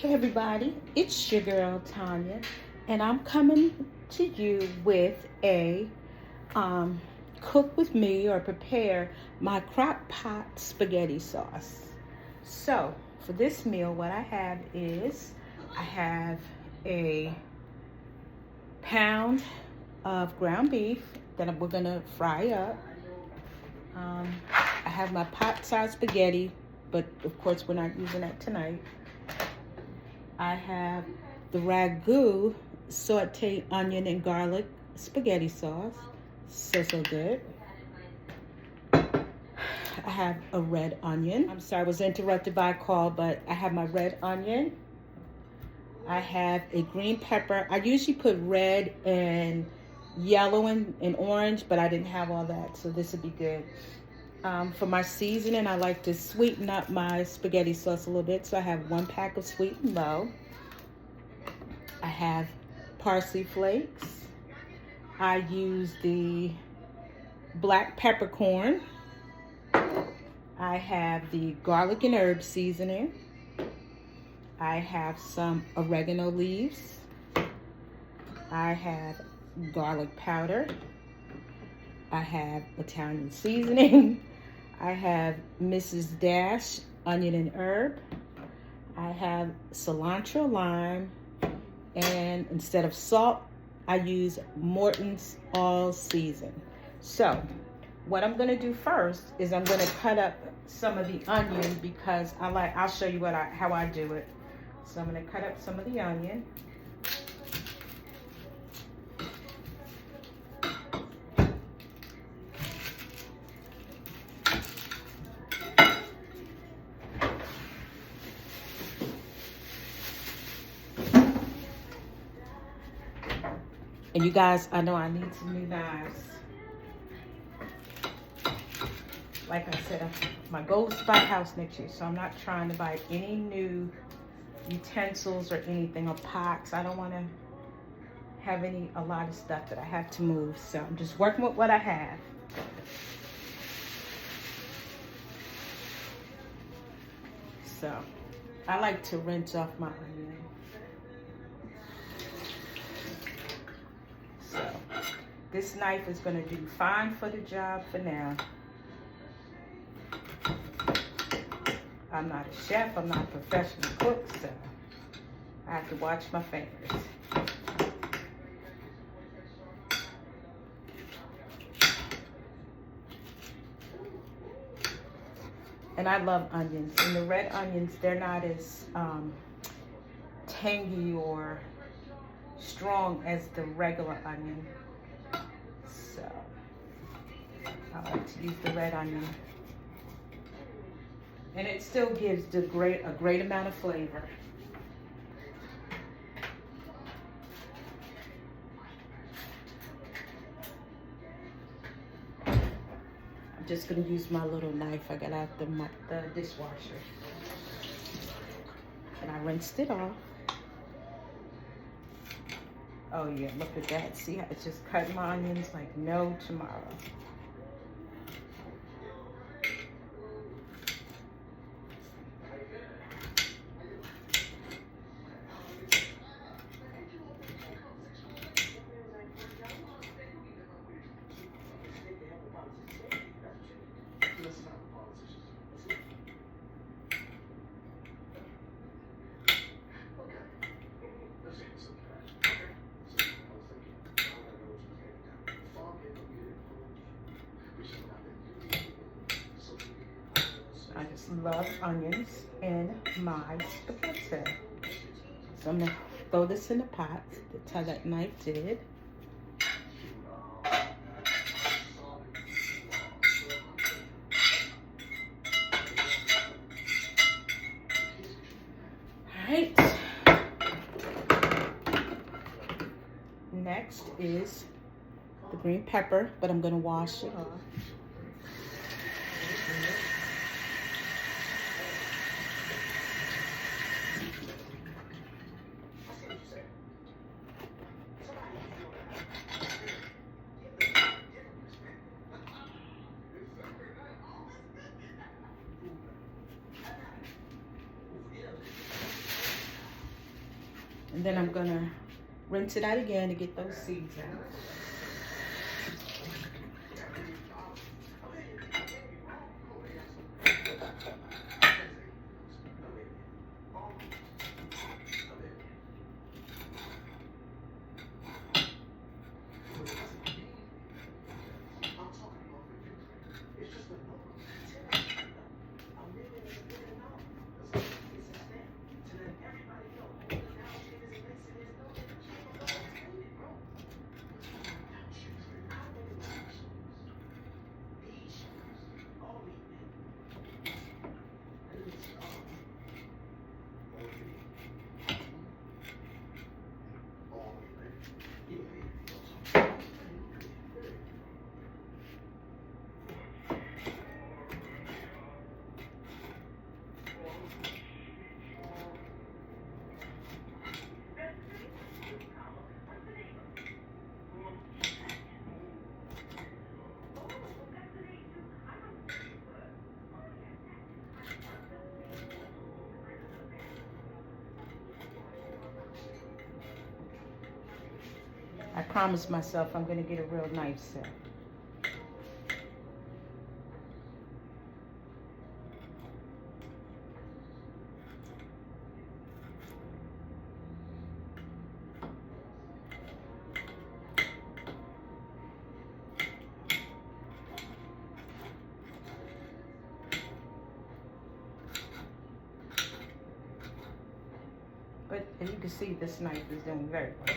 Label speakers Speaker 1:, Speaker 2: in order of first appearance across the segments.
Speaker 1: Hey everybody, it's your girl Tanya, and I'm coming to you with a cook with me or prepare my crock pot spaghetti sauce. So for this meal, what I have is I have a pound of ground beef that we're gonna fry up. I have my pot-sized spaghetti, but of course we're not using that tonight. I have the ragu sauteed onion and garlic spaghetti sauce. So good. I have a red onion. I'm sorry, I was interrupted by a call, but I have my red onion. I have a green pepper. I usually put red and yellow and orange, but I didn't have all that, so this would be good. For my seasoning, I like to sweeten up my spaghetti sauce a little bit, so I have 1 pack of sweet and low. I have parsley flakes. I use the black peppercorn. I have the garlic and herb seasoning. I have some oregano leaves. I have garlic powder. I have Italian seasoning. I have Mrs. Dash onion and herb. I have cilantro, lime, and instead of salt, I use Morton's All Season. So what I'm gonna do first is I'm gonna cut up some of the onion because I'll show you how I do it. So I'm gonna cut up some of the onion. And you guys, I know I need some new knives. Like I said, my goal is to buy a house next year, so I'm not trying to buy any new utensils or anything, or pots. I don't want to have a lot of stuff that I have to move, so I'm just working with what I have. So I like to rinse off my onion. So this knife is going to do fine for the job for now. I'm not a chef, I'm not a professional cook, so I have to watch my fingers. And I love onions. And the red onions, they're not as tangy or strong as the regular onion. So I like to use the red onion. And it still gives a great amount of flavor. I'm just gonna use my little knife I got out the dishwasher. And I rinsed it off. Oh yeah, look at that. See how it's just cutting my onions like no tomorrow. I just love onions in my spaghetti. So I'm gonna throw this in the pot. That's how that knife did. Alright. Next is the green pepper, but I'm gonna wash it off. And then I'm gonna rinse it out again to get those seeds out. I promised myself I'm gonna get a real knife set. But as you can see, this knife is doing very well.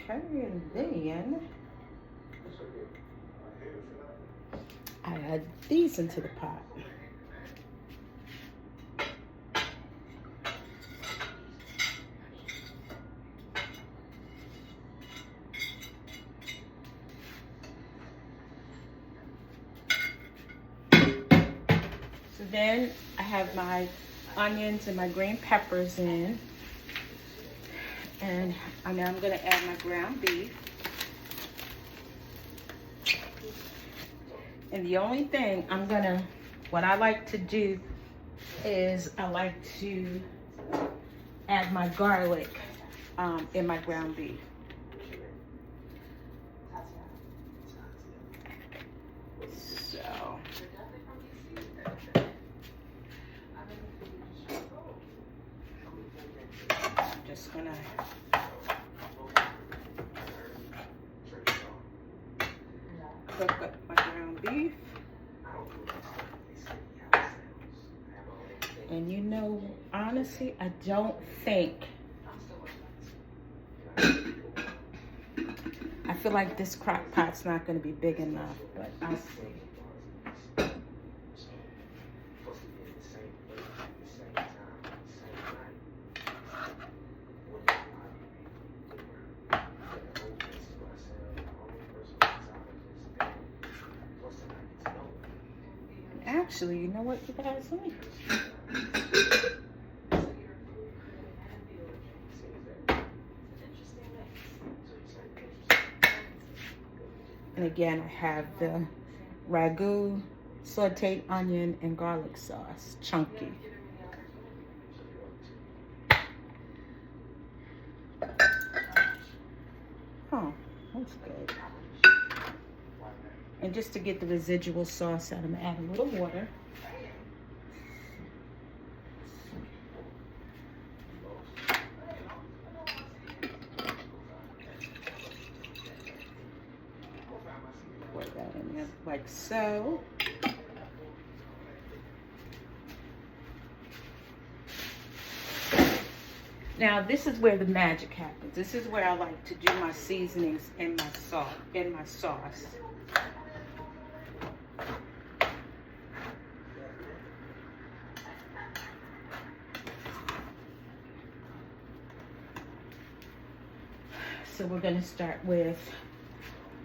Speaker 1: Okay, and then I add these into the pot. So then I have my onions and my green peppers in. And I'm gonna add my ground beef. And the only thing what I like to do is I like to add my garlic in my ground beef. So I'm just gonna cook up my ground beef. And you know, honestly, I don't think, I feel like this crock pot's not going to be big enough, but I'll see. Actually, you know what, you guys, let me. And again, I have the ragu, sauteed onion, and garlic sauce, chunky. Oh, that's good. And just to get the residual sauce out, I'm gonna add a little water. Pour that in there like so. Now this is where the magic happens. This is where I like to do my seasonings in my sauce. So we're going to start with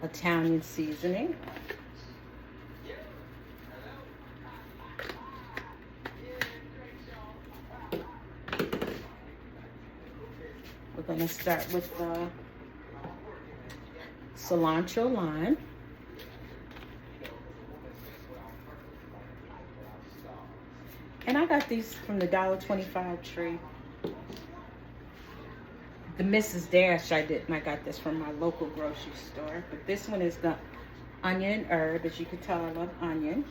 Speaker 1: Italian seasoning. We're going to start with the cilantro lime. And I got these from the $1.25 tree. The Mrs. Dash I didn't. I got this from my local grocery store. But this one is the onion and herb. As you can tell, I love onion.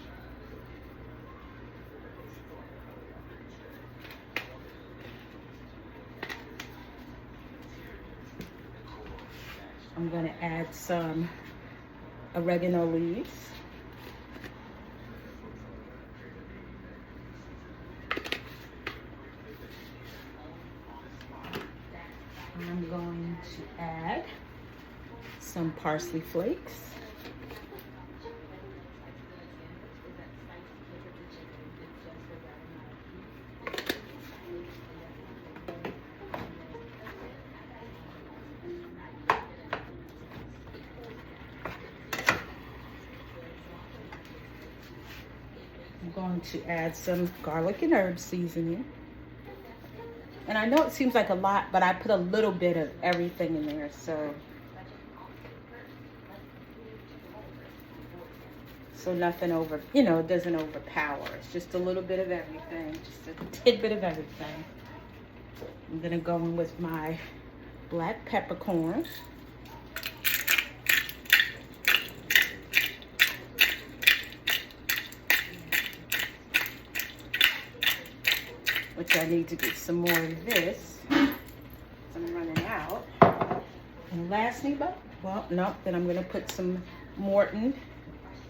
Speaker 1: I'm going to add some oregano leaves. I'm going to add some parsley flakes. I'm going to add some garlic and herb seasoning. And I know it seems like a lot, but I put a little bit of everything in there, so nothing over, you know, it doesn't overpower. It's just a little bit of everything, just a tidbit of everything. I'm gonna go in with my black peppercorns. Which I need to get some more of this. I'm running out. And lastly, then I'm gonna put some Morton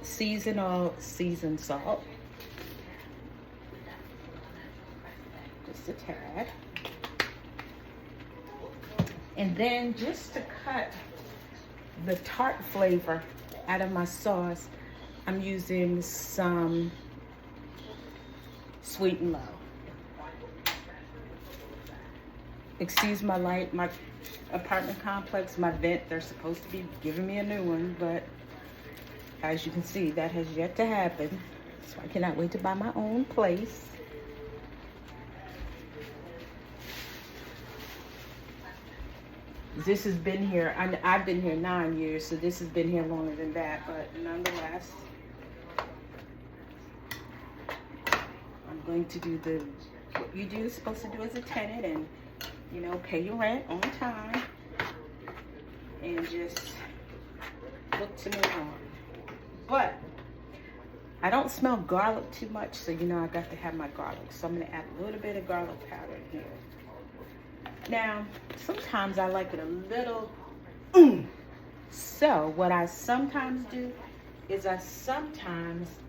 Speaker 1: seasoned salt. Just a tad. And then just to cut the tart flavor out of my sauce, I'm using some Sweet and Low. Excuse my light, my apartment complex, my vent, they're supposed to be giving me a new one, but as you can see, that has yet to happen. So I cannot wait to buy my own place. This has been here, I've been here 9 years, so this has been here longer than that, but nonetheless, I'm going to do what you do, supposed to do as a tenant, and you know, pay your rent on time and just look to move on. But I don't smell garlic too much, so you know I got to have my garlic. So I'm gonna add a little bit of garlic powder in here. Now, sometimes I like it a little, so what I sometimes do is I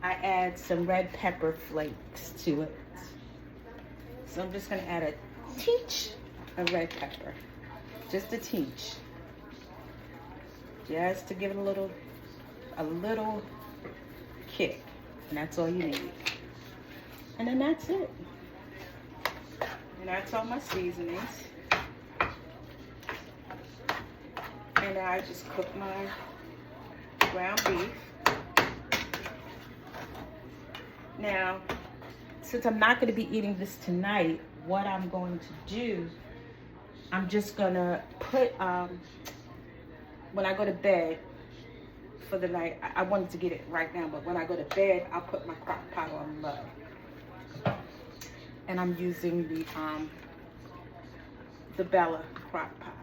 Speaker 1: add some red pepper flakes to it. So I'm just gonna add a teach of red pepper, just a teach, just to give it a little kick, and that's all you need. And then that's it. And that's all my seasonings. And I just cook my ground beef. Now, since I'm not going to be eating this tonight, what I'm going to do, I'm just gonna put, when I go to bed for the night, I wanted to get it right now, but when I go to bed, I'll put my crock pot on low. And I'm using the Bella crock pot.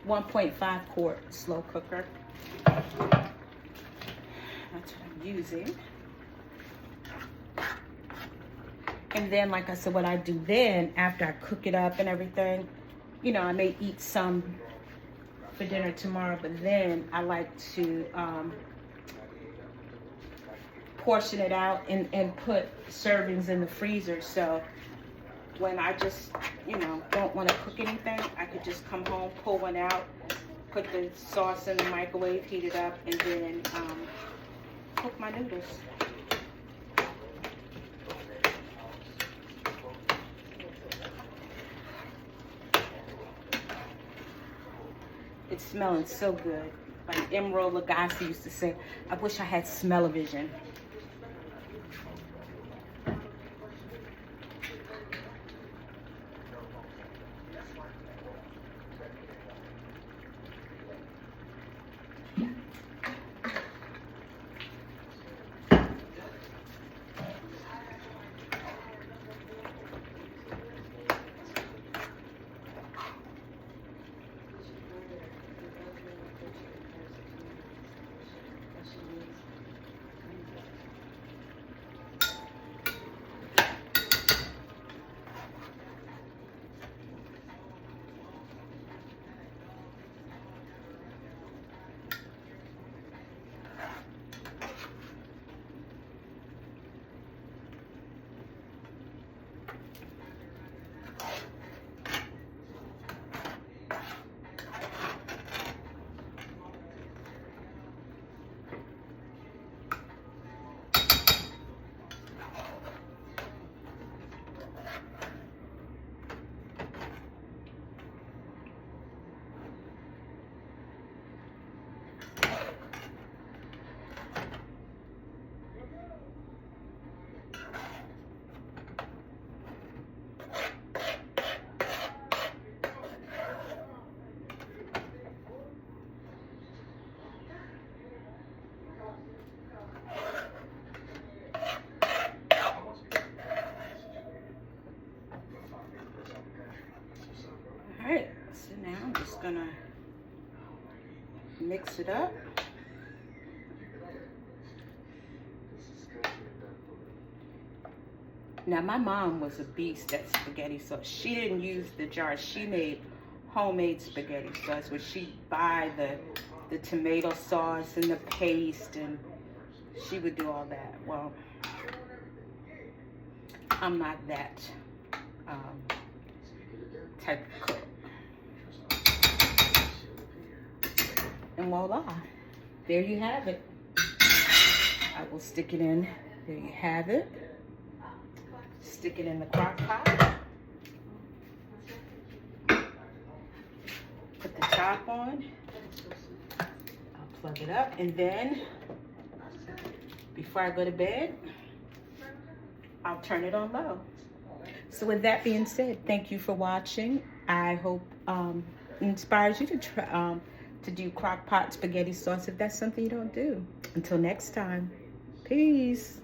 Speaker 1: .5 quart slow cooker. That's what I'm using. And then, like I said, what I do then, after I cook it up and everything, you know, I may eat some for dinner tomorrow, but then I like to portion it out and put servings in the freezer. So when I just, you know, don't want to cook anything, I could just come home, pull one out, put the sauce in the microwave, heat it up, and then cook my noodles. It's smelling so good. Like Emerald Lagasse used to say, I wish I had smell-o-vision. Alright, so now I'm just gonna mix it up. Now my mom was a beast at spaghetti sauce. She didn't use the jars. She made homemade spaghetti sauce where she'd buy the tomato sauce and the paste, and she would do all that. Well, I'm not that type of cook. And voila, there you have it. I will stick it in. There you have it. Stick it in the crock pot. Put the top on. I'll plug it up, and then before I go to bed, I'll turn it on low. So with that being said, thank you for watching. I hope inspires you to try to do crock pot spaghetti sauce if that's something you don't do. Until next time, peace.